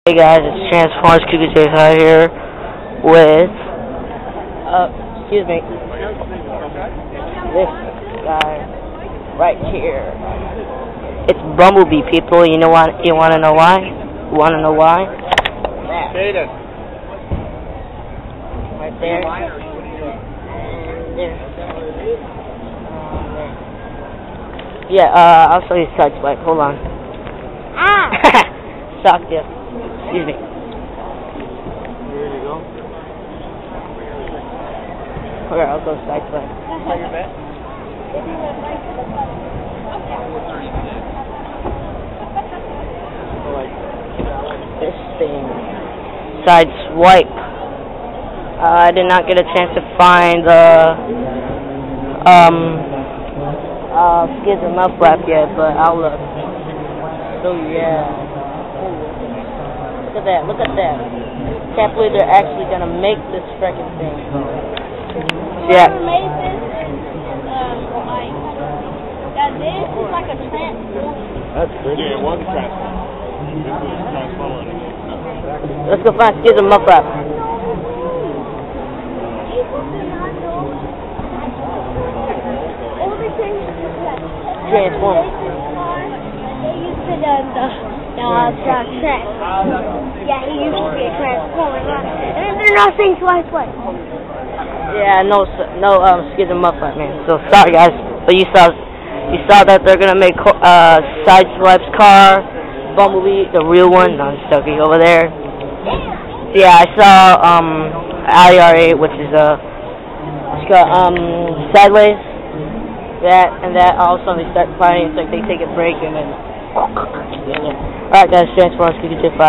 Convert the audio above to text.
Hey guys, it's Transformers Cougar J5 here with, excuse me, this guy right here. It's Bumblebee, people. You know what? You want to know why? You want to know why? That. Right there. There. Yeah, I'll show you Sideswipe. Hold on. Shocked you. Excuse me. Ready to go? Okay, I'll go Sideswipe. Play your bet? This thing. Sideswipe. I did not get a chance to find the Skids and Muff Flap yet, but I'll look. So yeah. Look at that, look at that. Can't believe they're actually gonna make this freaking thing. Yeah. Made this, this is like a transformer. That's pretty. Yeah, it was a transformer. This was a transformer. Let's go find Skids and Muff Flap. Transformer. They used to track. Yeah, he used to be a transformer. And they're not saying twice. Yeah, no, Skids and Muff Flap, man. So sorry, guys. But you saw that they're gonna make Sideswipe's car, Bumblebee, the real one. No, I'm just joking. Over there. Yeah, I saw Alley R8, which is it's got Sideways. That and that. All of a sudden they start fighting. It's like they take a break and then. Alright, guys. Transformers Cougar J5.